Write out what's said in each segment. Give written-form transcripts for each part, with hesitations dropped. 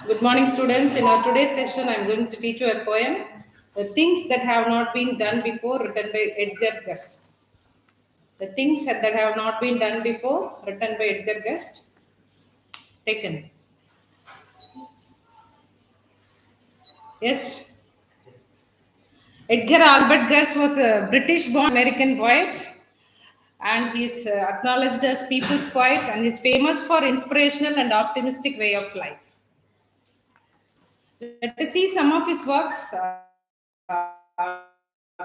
Good morning, students. In our today's session, I'm going to teach you a poem, The Things That Have Not Been Done Before, written by Edgar Guest. The Things that Have Not Been Done Before, written by Edgar Guest. Taken. Yes. Edgar Albert Guest was a British-born American poet, and he's acknowledged as people's poet, and is famous for inspirational and optimistic way of life. Let us see some of his works.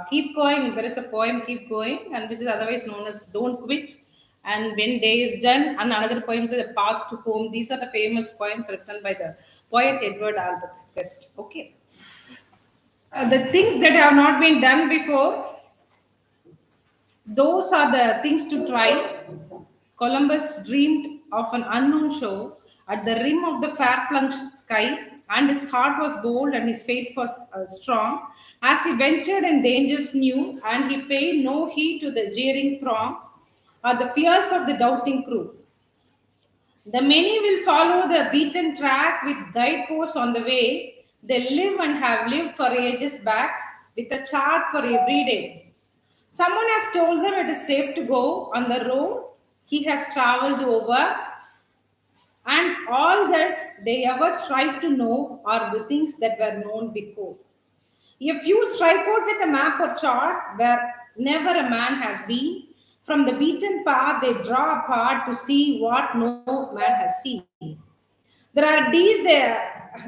Keep going. There is a poem, Keep Going, and which is otherwise known as Don't Quit. And When Day is Done, and another poem is The Path to Home. These are the famous poems written by the poet Edward Albert Guest. Okay. The things that have not been done before, those are the things to try. Columbus dreamed of an unknown shore at the rim of the far-flung sky, and his heart was bold and his faith was strong. As he ventured in dangers new, and he paid no heed to the jeering throng or the fears of the doubting crew. The many will follow the beaten track with guideposts on the way. They live and have lived for ages back with a chart for every day. Someone has told them it is safe to go on the road he has traveled over, and all that they ever strive to know are the things that were known before. A few strike out with a map or chart where never a man has been. From the beaten path, they draw apart to see what no man has seen. There are deeds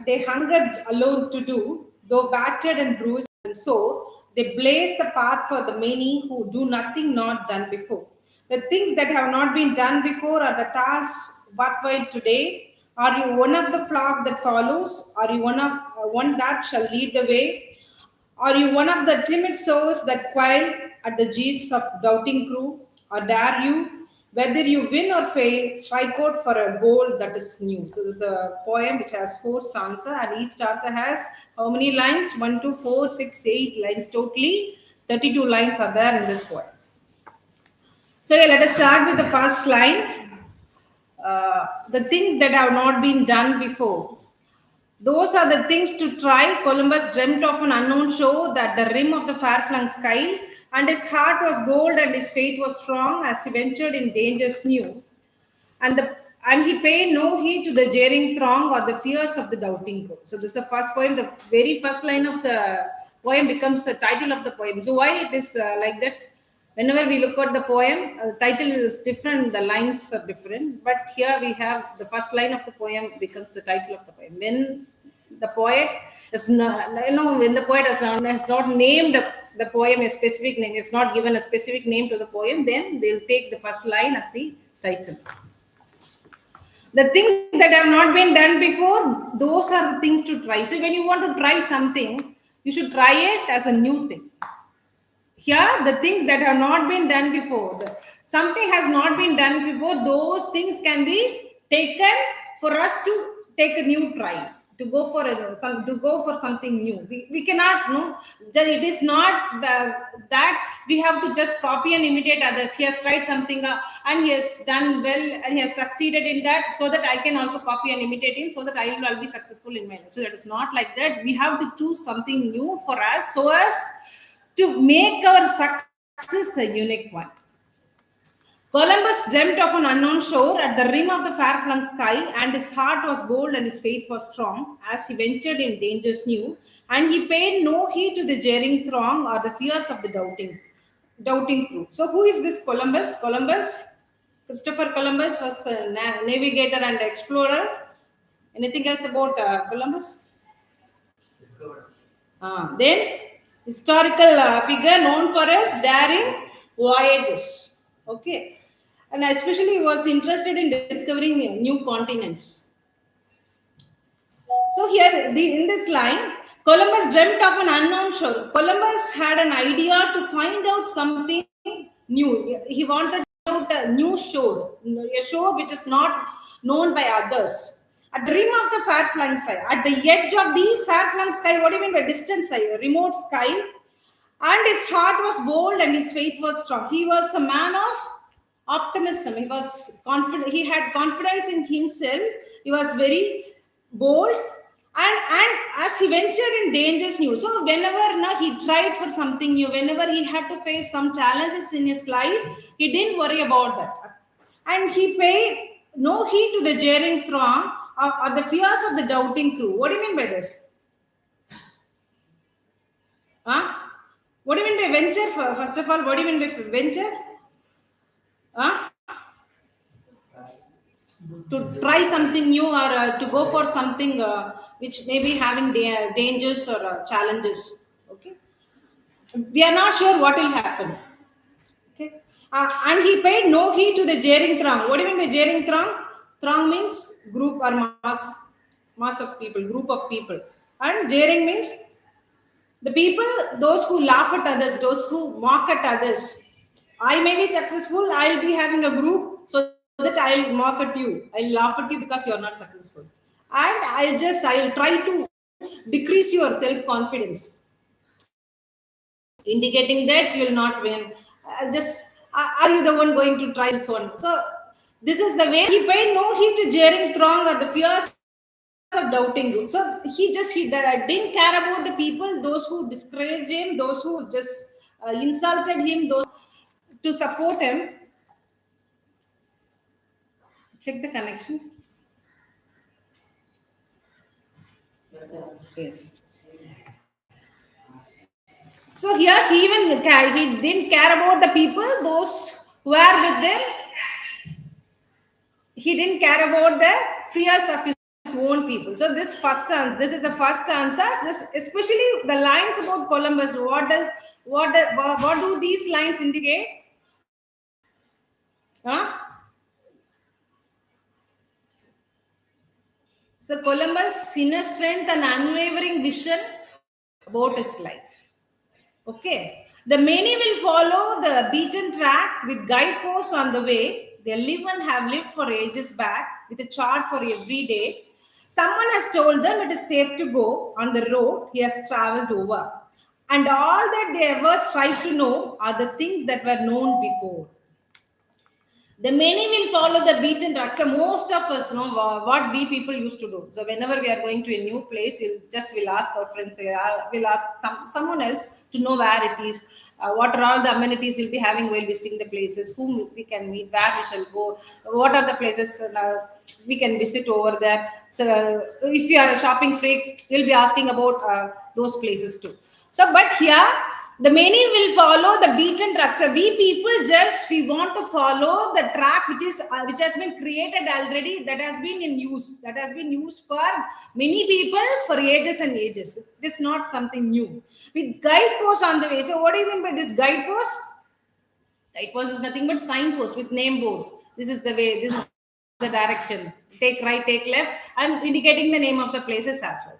they hungered alone to do, though battered and bruised and sore, they blaze the path for the many who do nothing not done before. The things that have not been done before are the tasks worthwhile today. Are you one of the flock that follows? Are you one that shall lead the way? Are you one of the timid souls that quail at the jeers of doubting crew? Or dare you, whether you win or fail, strike out for a goal that is new? So this is a poem which has 4 stanzas, and each stanza has how many lines? 1, 2, 4, 6, 8 lines totally. 32 lines are there in this poem. So yeah, let us start with the first line. The things that have not been done before. Those are the things to try. Columbus dreamt of an unknown shore that the rim of the far-flung sky, and his heart was bold and his faith was strong as he ventured in dangers new. And he paid no heed to the jeering throng or the fears of the doubting crew. So this is the first poem. The very first line of the poem becomes the title of the poem. So why it is like that? Whenever we look at the poem, the title is different, the lines are different. But here we have the first line of the poem becomes the title of the poem. When the poet is not, when the poet has not named the poem a specific name, it's not given a specific name to the poem, then they'll take the first line as the title. The things that have not been done before, those are the things to try. So when you want to try something, you should try it as a new thing. Here, the things that have not been done before, something has not been done before, those things can be taken for us to take a new try, to go for something new. We cannot know. It is not that we have to just copy and imitate others. He has tried something and he has done well and he has succeeded in that, so that I can also copy and imitate him, so that I will be successful in my life. So that is not like that. We have to choose something new for us, so as to make our success a unique one. Columbus dreamt of an unknown shore at the rim of the far-flung sky, and his heart was bold and his faith was strong as he ventured in dangers new, and he paid no heed to the jeering throng or the fears of the doubting crew. So who is this Columbus? Christopher Columbus was a navigator and explorer. Anything else about Columbus? Then historical figure known for his daring voyages. Okay, and especially was interested in discovering new continents. So here, in this line, Columbus dreamt of an unknown shore. Columbus had an idea to find out something new. He wanted out a new shore, a shore which is not known by others. At the rim of the far-flung sky, at the edge of the far-flung sky, what do you mean by distant sky, remote sky? And his heart was bold and his faith was strong. He was a man of optimism. He was confident. He had confidence in himself. He was very bold And as he ventured in dangers new, so whenever now he tried for something new, whenever he had to face some challenges in his life, he didn't worry about that, and he paid no heed to the jeering throng, or the fears of the doubting crew. What do you mean by this? Huh? What do you mean by venture? First of all, what do you mean by venture? Huh? To try something new, or to go for something which may be having dangers or challenges. Okay, we are not sure what will happen. Okay, and he paid no heed to the jeering throng. What do you mean by jeering throng? Throng means group or mass of people, group of people, and jeering means the people, those who laugh at others, those who mock at others. I may be successful, I'll be having a group so that I'll mock at you. I'll laugh at you because you're not successful. And I'll try to decrease your self confidence, indicating that you'll not win. Are you the one going to try this one? So, this is the way he paid no heed to jeering throng or the fears of doubting you. So he didn't care about the people, those who discouraged him, those who just insulted him, those to support him. Check the connection. Yes. So here he didn't care about the people, those who were with them. He didn't care about the fears of his own people. So this is the first answer. This, especially the lines about Columbus. What do these lines indicate? Huh? So Columbus' inner strength and unwavering vision about his life. Okay. The many will follow the beaten track with guideposts on the way. They live and have lived for ages back with a chart for every day. Someone has told them it is safe to go on the road he has traveled over. And all that they ever strive to know are the things that were known before. The many will follow the beaten track. So most of us know what we people used to do. So whenever we are going to a new place, we'll ask our friends, we'll ask someone else to know where it is. What are all the amenities we'll be having while visiting the places? Whom we can meet? Where we shall go? What are the places we can visit over there? So if you are a shopping freak, you'll be asking about those places too. So, but here the many will follow the beaten track. So we people we want to follow the track which has been created already, that has been in use, that has been used for many people for ages and ages. It is not something new. With guideposts on the way. So what do you mean by this guidepost? Guidepost is nothing but signposts with name boards. This is the way. This is the direction. Take right, take left, and indicating the name of the places as well.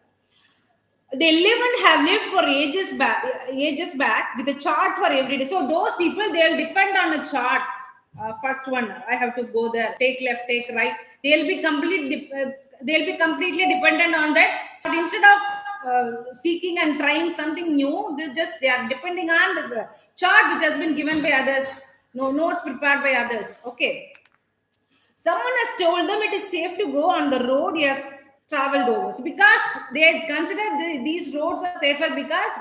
They live and have lived for ages back with a chart for every day. So those people, they'll depend on a chart. First one, I have to go there, take left, take right. They'll be completely dependent on that. But instead of seeking and trying something new, they are depending on the chart which has been given by others, no notes prepared by others. Okay. Someone has told them it is safe to go on the road he has traveled over. So because they consider these roads are safer because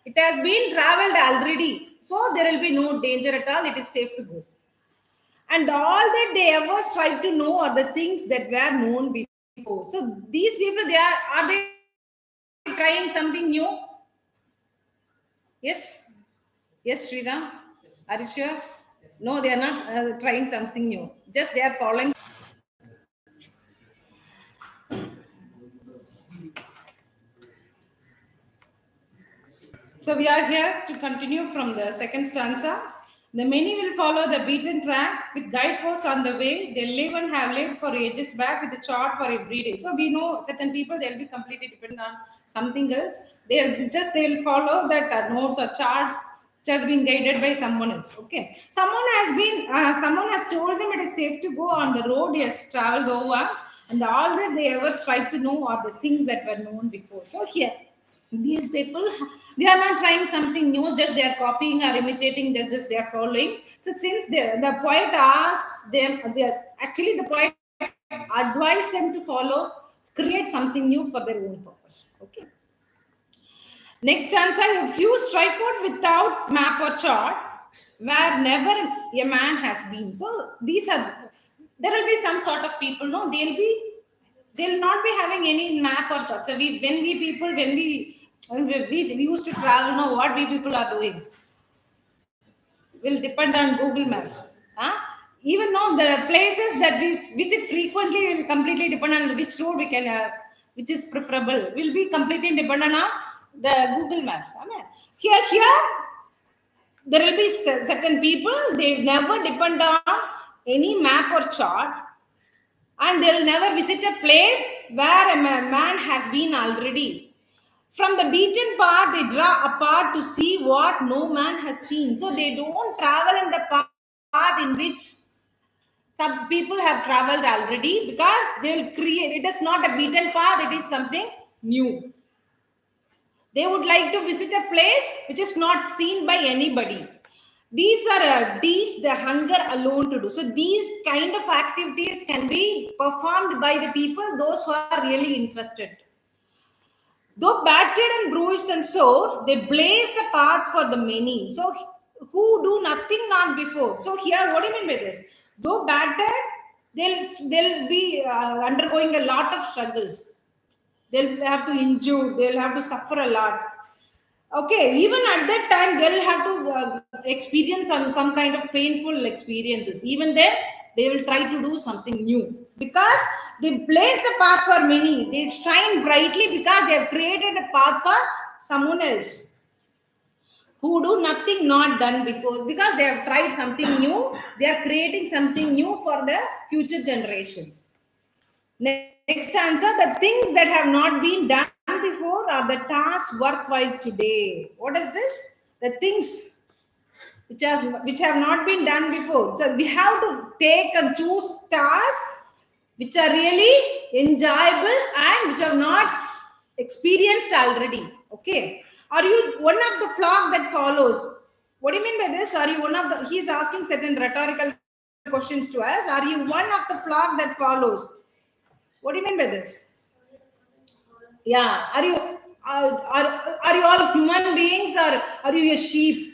it has been traveled already. So there will be no danger at all. It is safe to go. And all that they ever strive to know are the things that were known before. So these people, are they trying something new? Yes? Yes, Sriram? Are you sure? No, they are not trying something new. Just they are following. So we are here to continue from the second stanza. The many will follow the beaten track with guideposts on the way. They live and have lived for ages back with a chart for every day. So we know certain people, they'll be completely dependent on something else. They'll follow that notes or charts which has been guided by someone else. Okay. Someone has told them it is safe to go on the road he has traveled over, and all that they ever strive to know are the things that were known before. So here these people, they are not trying something new, just they are copying or imitating, just they are following. So since the poet asks them, actually the poet advised them to follow create something new for their own purpose. Okay. Next answer, a few strike out without map or chart where never a man has been. So these are, there will be some sort of people, no, they'll not be having any map or chart. So when we used to travel, know what we people are doing will depend on Google Maps. Huh? Even though the places that we visit frequently will completely depend on which road we can, which is preferable, will be completely dependent on the Google Maps. I mean, here there will be certain people, they never depend on any map or chart, and they will never visit a place where a man has been already. From the beaten path, they draw apart to see what no man has seen. So they don't travel in the path in which some people have traveled already, because they will create, it is not a beaten path, it is something new. They would like to visit a place which is not seen by anybody. These are deeds the hunger alone to do. So these kind of activities can be performed by the people, those who are really interested. Though battered and bruised and sore, they blaze the path for the many. So who do nothing not before. So here, what do you mean by this? Though battered, they'll be undergoing a lot of struggles. They'll have to endure. They'll have to suffer a lot. Okay, even at that time, they'll have to experience some kind of painful experiences. Even then, they will try to do something new, because they blaze the path for many. They shine brightly because they have created a path for someone else who do nothing not done before, because they have tried something new. They are creating something new for the future generations. Next answer, the things that have not been done before are the tasks worthwhile today. What is this? The things which have not been done before. So we have to take and choose tasks which are really enjoyable and which have not experienced already. Okay. Are you one of the flock that follows? What do you mean by this? Are you one of the, he's asking certain rhetorical questions to us. Are you one of the flock that follows? What do you mean by this? Yeah. Are you all human beings, or are you a sheep?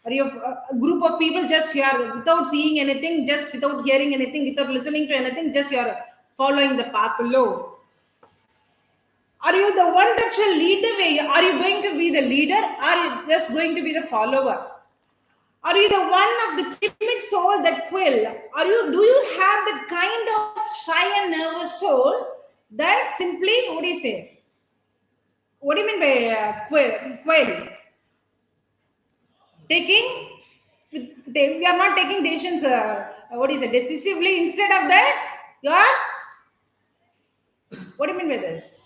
Are you a group of people just here without seeing anything, just without hearing anything, without listening to anything, just you are following the path below? Are you the one that shall lead the way? Are you going to be the leader? Or are you just going to be the follower? Are you the one of the timid soul that quill? Do you have that kind of shy and nervous soul that simply, what do you say? What do you mean by quill? Taking, we are not taking decisions, what do you say, decisively. Instead of that, you are, what do you mean by this?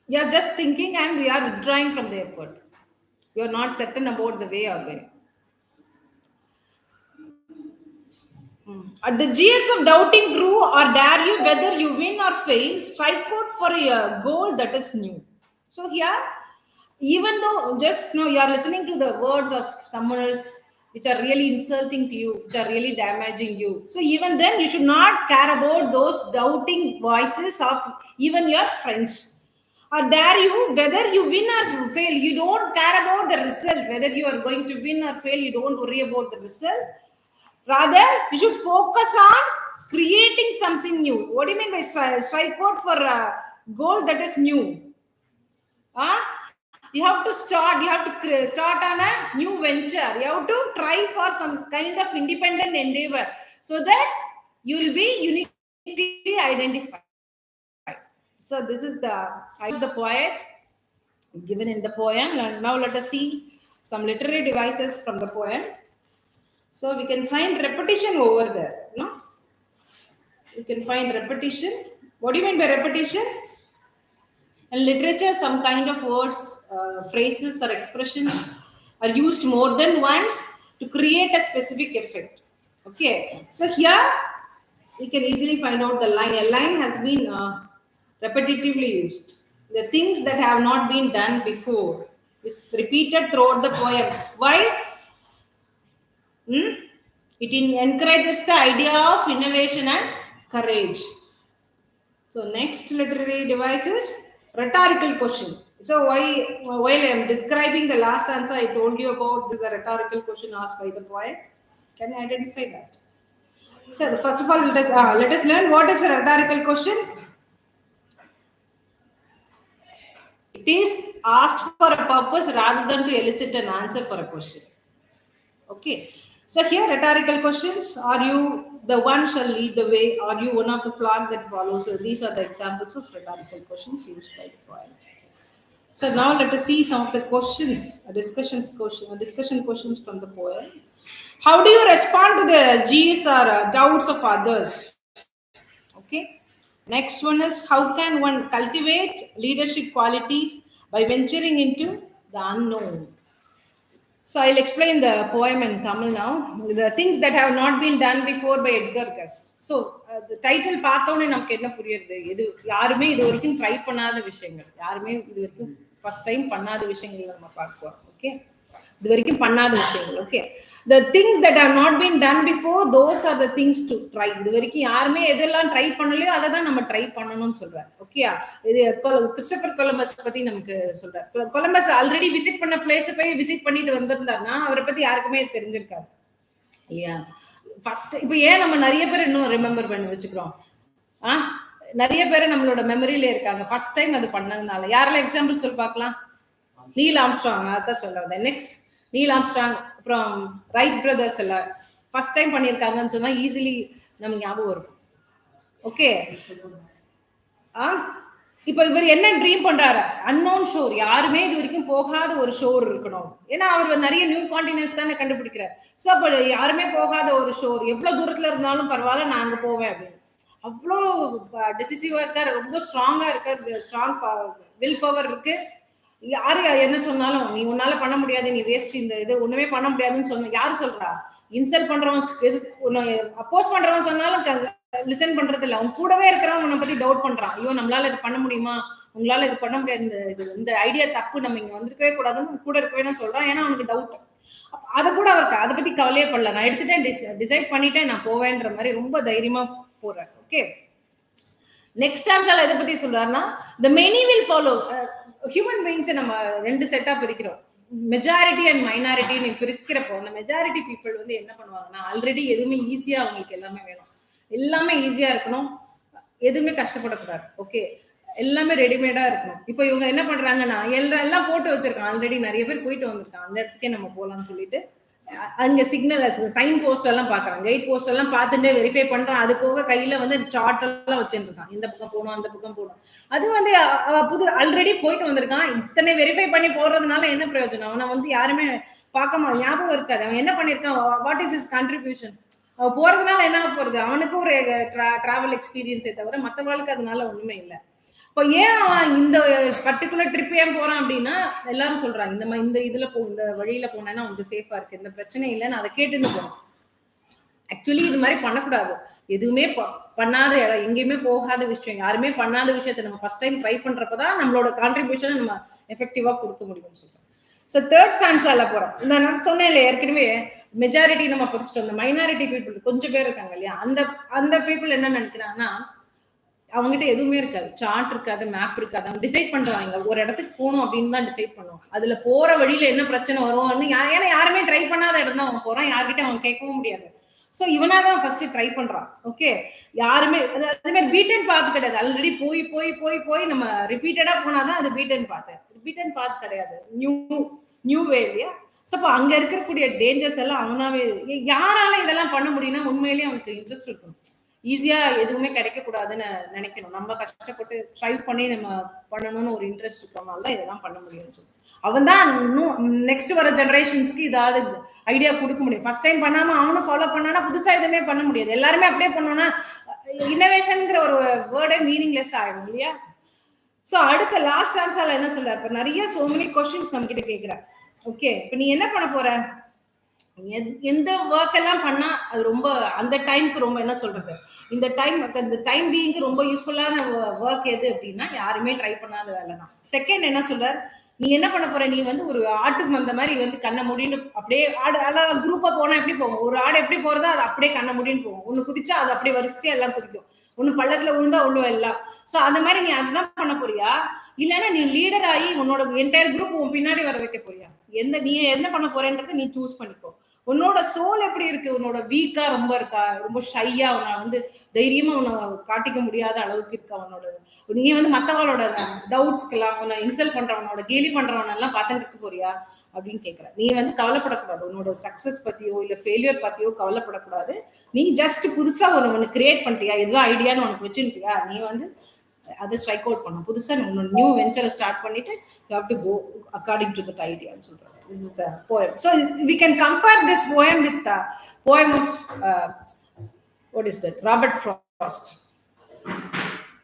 You are just thinking and we are withdrawing from the effort. You are not certain about the way you are going. At the jeers of doubting true or dare you, whether you win or fail, strike out for a goal that is new. So here, even though just now you are listening to the words of someone else which are really insulting to you, which are really damaging you. So even then, you should not care about those doubting voices of even your friends. Or dare you, whether you win or fail, you don't care about the result. Whether you are going to win or fail, you don't worry about the result. Rather, you should focus on creating something new. What do you mean by strike out for a goal that is new? Huh? You have to start. You have to start on a new venture. You have to try for some kind of independent endeavor, so that you will be uniquely identified. So this is the poet given in the poem. And now let us see some literary devices from the poem. So we can find repetition over there. No, you can find repetition. What do you mean by repetition? In literature, some kind of words, phrases, or expressions are used more than once to create a specific effect. Okay, so here you can easily find out the line. A line has been repetitively used. The things that have not been done before is repeated throughout the poem. Why? It encourages the idea of innovation and courage. So next literary device is rhetorical question. So while I am describing the last answer, I told you about this a rhetorical question asked by the poet. Can you identify that? So first of all, let us learn what is a rhetorical question. It is asked for a purpose rather than to elicit an answer for a question. Okay. So here rhetorical questions: Are you the one shall lead the way? Are you one of the flock that follows? So these are the examples of rhetorical questions used by the poet. So now let us see some of the questions, discussion questions from the poem. How do you respond to the G's or doubts of others? Okay. Next one is how can one cultivate leadership qualities by venturing into the unknown? So I'll explain the poem in Tamil now. The things that have not been done before by Edgar Gust. So the title பார்த்தோன்னே நமக்கு என்ன புரியுது? இது யாருமே இது வரைக்கும் try பண்ணாத விஷயங்கள். யாருமே இது வரைக்கும் ஃபர்ஸ்ட் டைம் பண்ணாத விஷயங்கள் நம்ம பார்ப்போம். ஓகே. இது வரைக்கும் பண்ணாத விஷயங்கள். Okay. The things that have not been done before, those are the things to try. இது வரைக்கும் யாருமே எதெல்லாம் ட்ரை பண்ணலையோ அதை தான் நம்ம ட்ரை பண்ணணும்னு சொல்றாரு. ஓகே. இது கிறிஸ்டோபர் கொலம்பஸ் பத்தி நமக்கு சொல்றாரு. கொலம்பஸ் ஆல்ரெடி விசிட் பண்ண பிளேஸ் போய் விசிட் பண்ணிட்டு வந்திருந்தாருன்னா அவரை பத்தி யாருக்குமே தெரிஞ்சிருக்காரு. ஃபர்ஸ்ட் இப்போ ஏன் நம்ம நிறைய பேர் இன்னும் ரிமெம்பர் பண்ணி வச்சுக்கிறோம்? நிறைய பேர் நம்மளோட மெமரியில இருக்காங்க ஃபர்ஸ்ட் டைம் அது பண்ணதுனால. யாரெல்லாம் எக்ஸாம்பிள் சொல்லி பார்க்கலாம்? நீல் ஆம்ஸ்ட்ராங், அதான் சொல்றேன். நெக்ஸ்ட் நீல் ஆம்ஸ்ட்ராங், அப்புறம் ரைட் பிரதர்ஸ் எல்லாம் ஃபர்ஸ்ட் டைம் பண்ணியிருக்காங்கன்னு சொன்னா ஈஸிலி நமக்கு ஞாபகம் இருக்கும். ஓகே. இப்போ இவர் என்ன ட்ரீம் பண்றாரு? அன்னோன் ஷோர், யாருமே இது வரைக்கும் போகாத ஒரு ஷோர் இருக்கணும். ஏன்னா அவர் நிறைய நியூ கான்டினென்ட்ஸ் தானே கண்டுபிடிக்கிறார். ஸோ அப்போ யாருமே போகாத ஒரு ஷோர், எவ்வளவு தூரத்துல இருந்தாலும் பரவாயில்ல நான் அங்கே போவேன் அப்படின்னு. அவ்வளோ டிசிசிவா இருக்காரு, ரொம்ப ஸ்ட்ராங்கா இருக்காரு, ஸ்ட்ராங் வில் பவர் இருக்கு. யாரு என்ன சொன்னாலும் நீ உன்னால பண்ண முடியாது, நீ வேஸ்ட், இந்த இது ஒண்ணுமே பண்ண முடியாதுன்னு சொன்ன யாரு சொல்றா? இன்சல்ட் பண்றவன், எது அப்போஸ் பண்றவன் சொன்னாலும் லிசன் பண்றது இல்ல. அவன் கூடவே இருக்கிறவன் உன்னை பத்தி டவுட் பண்றான். ஐயோ நம்மளால இது பண்ண முடியுமா, உங்களால இது பண்ண முடியாது, இந்த ஐடியா தப்பு, நம்ம இங்க வந்திருக்கவே கூடாதுன்னு கூட இருக்கவே சொல்றான். ஏன்னா அவனுக்கு டவுட். அதை கூட அவருக்கு அதை பத்தி கவலையே படல. நான் எடுத்துட்டேன், டிசைட் பண்ணிட்டேன், நான் போவேன்ற மாதிரி ரொம்ப தைரியமா போறாரு. ஓகே. நெக்ஸ்ட் ஆன்சர் எதை பத்தி சொல்றாருன்னா, the many will follow. Human பீயிங்ஸை நம்ம ரெண்டு செட்டா பிரிக்கிறோம். மெஜாரிட்டி அண்ட் மைனாரிட்டின்னு பிரிக்கிறப்போ அந்த மெஜாரிட்டி பீப்புள் வந்து என்ன பண்ணுவாங்கன்னா, ஆல்ரெடி எதுவுமே ஈஸியா அவங்களுக்கு எல்லாமே வேணும், எல்லாமே ஈஸியா இருக்கணும், எதுவுமே கஷ்டப்படக்கூடாது. ஓகே. எல்லாமே ரெடிமேடா இருக்கணும். இப்போ இவங்க என்ன பண்றாங்கன்னா, எல்லாம் போட்டு வச்சிருக்கான், ஆல்ரெடி நிறைய பேர் போயிட்டு வந்திருக்கான், அந்த இடத்துக்கே நம்ம போகலாம்னு சொல்லிட்டு அங்க சிக்னல் சைன் போஸ்ட் எல்லாம் பாக்குறான், கைட் போஸ்ட் எல்லாம் பார்த்துட்டு வெரிஃபை பண்றான். அது போக கையில வந்து சார்ட் எல்லாம் வச்சிருக்கான், இந்த பக்கம் போகணும் அந்த பக்கம் போகணும். அது வந்து புது ஆல்ரெடி போயிட்டு வந்திருக்கான். இத்தனை வெரிஃபை பண்ணி போறதுனால என்ன பிரயோஜனம்? அவனை வந்து யாருமே பார்க்க ஞாபகம் இருக்காது. அவன் என்ன பண்ணிருக்கான், வாட் இஸ் இஸ் கான்ட்ரிபியூஷன்? அவன் போறதுனால என்ன போறது? அவனுக்கு ஒரு டிராவல் எக்ஸ்பீரியன்ஸே தவிர மற்றவர்களுக்கு அதனால ஒண்ணுமே இல்லை. இப்போ ஏன் அவன் இந்த பர்டிகுலர் ட்ரிப் ஏன் போறான் அப்படின்னா, எல்லாரும் சொல்றாங்க இந்த இதுல இந்த வழியில போனேன்னா உங்களுக்கு சேஃபா இருக்கு, இந்த பிரச்சனை இல்லைன்னு அதை கேட்டுட்டு போகணும். ஆக்சுவலி இது மாதிரி பண்ணக்கூடாது. எதுவுமே பண்ணாத இடம், எங்கேயுமே போகாத விஷயம், யாருமே பண்ணாத விஷயத்த நம்ம ஃபர்ஸ்ட் டைம் ட்ரை பண்றப்பதான் நம்மளோட கான்ட்ரிபியூஷனை நம்ம எஃபெக்டிவா கொடுக்க முடியும்னு சொல்றோம். ஸோ தேர்ட் ஸ்டான்ஸால போறோம். இந்த நான் சொன்னேன் இல்லையா ஏற்கனவே, மெஜாரிட்டி நம்ம படிச்சுட்டு வந்தோம், மைனாரிட்டி பீப்புள் கொஞ்சம் பேர் இருக்காங்க இல்லையா, அந்த பீப்புள் என்ன நினைக்கிறாங்கன்னா, அவங்ககிட்ட எதுவுமே இருக்காது, சார்ட் இருக்காது, மேப் இருக்காது. அவங்க டிசைட் பண்றாங்க ஒரு இடத்துக்கு போகணும் அப்படின்னு தான் டிசைட் பண்ணுவோம். அதுல போற வழியில என்ன பிரச்சனை வரும், ஏன்னா யாருமே ட்ரை பண்ணாத இடம் தான் அவன் போறான், யார்கிட்ட அவன் கேட்கவும் முடியாது. ஸோ இவனாதான் ஃபர்ஸ்ட் ட்ரை பண்றான். ஓகே. யாருமே அதே மாதிரி பீட்டன் பாத் கிடையாது. ஆல்ரெடி போய் போய் போய் போய் நம்ம ரிப்பீட்டடா போனாதான் அது பீட்டன் பாத் கிடையாது, நியூ வே இல்லையா. ஸோ அப்போ அங்க இருக்கக்கூடிய டேஞ்சர்ஸ் எல்லாம் அவனாவே, யாரால இதெல்லாம் பண்ண முடியும்னா உண்மையிலேயே அவனுக்கு இன்ட்ரெஸ்ட் இருக்கும். ஈஸியா எதுவுமே கிடைக்க கூடாதுன்னு நினைக்கணும். நம்ம கஷ்டப்பட்டு ட்ரை பண்ணி நம்ம பண்ணணும்னு ஒரு இன்ட்ரெஸ்ட் இருக்கிறனால தான் இதெல்லாம் பண்ண முடியும்னு சொல்லி அவன் தான் நெக்ஸ்ட் வர ஜெனரேஷன்ஸ்க்கு இதாவது ஐடியா கொடுக்க முடியும். ஃபர்ஸ்ட் டைம் பண்ணாம அவனும் ஃபாலோ பண்ணானா புதுசா எதுவுமே பண்ண முடியாது. எல்லாருமே அப்படியே பண்ணோம்னா இன்னோவேஷன்ங்கிற ஒரு வேர்டே மீனிங்லெஸ் ஆயிடும் இல்லையா. ஸோ அடுத்த லாஸ்ட் ஆன்சர்ல என்ன சொல்றாரு, இப்போ நிறைய சோ மெனி கொஸ்டின்ஸ் நம்ம கிட்ட கேட்கிற. ஓகே. இப்போ நீ என்ன பண்ண போற, எந்த ஒர்க் எல்லாம் பண்ணா அது ரொம்ப அந்த டைம்க்கு ரொம்ப என்ன சொல்றது, இந்த டைம் பீயிங்க்கு ரொம்ப யூஸ்ஃபுல்லான ஒர்க் எது அப்படின்னா, யாருமே ட்ரை பண்ணாத வேலை தான். செகண்ட் என்ன சொல்றாரு, நீ என்ன பண்ண போற, நீ வந்து ஒரு ஆட்டுக்கு வந்த மாதிரி வந்து கண்ணை முடின்னு அப்படியே குரூப்பா போனா எப்படி போகும், ஒரு ஆடு எப்படி போறதோ அது அப்படியே கண்ணை முடின்னு போகும். ஒண்ணு குதிச்சா அது அப்படியே வரிசையா எல்லாம் குதிக்கும். ஒன்னு பள்ளத்துல விழுந்தா உள்ள எல்லாம். ஸோ அந்த மாதிரி நீ அதுதான் பண்ண போறியா, இல்லைன்னா நீ லீடர் ஆகி உன்னோட என்டையர் குரூப் உன் பின்னாடி வர வைக்க போறியா? நீ என்ன பண்ண போறேன்றதை நீ சூஸ் பண்ணிக்கோ. உன்னோட சோல் எப்படி இருக்கு? உன்னோட வீக்கா ரொம்ப இருக்கா? ரொம்ப ஷையா உன்னை வந்து தைரியமா உன்னை காட்டிக்க முடியாத அளவுக்கு இருக்கா உன்னோட? நீ வந்து மத்தவங்களோட டவுட்ஸ்க்கெல்லாம் உன்னை இன்சல்ட் பண்றவனோட கேலி பண்றவனெல்லாம் பார்த்துட்டு இருக்க போறியா அப்படின்னு கேட்கிறேன். நீ வந்து கவலைப்படக்கூடாது. உன்னோட சக்சஸ் பத்தியோ இல்ல ஃபெயிலியர் பத்தியோ கவலைப்படக்கூடாது. நீ ஜஸ்ட் புதுசா ஒன்று கிரியேட் பண்ணிட்டியா, இதுதான் ஐடியான்னு உனக்கு வச்சுட்டியா, நீ வந்து அதை ஸ்ட்ரைக் அவுட் பண்ணும். புதுசா உன்னோட நியூ வெஞ்சரை ஸ்டார்ட் பண்ணிட்டு you have to go according to that idea ன்னு சொல்றேன். This is the poem. So we can compare this poem with the poem of what is that, Robert Frost.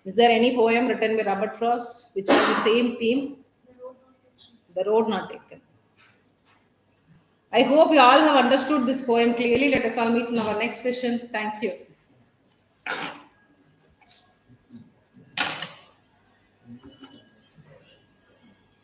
Is there any poem written by Robert Frost which has the same theme? The Road Not Taken. I hope you all have understood this poem clearly. Let us all meet in our next session. Thank you.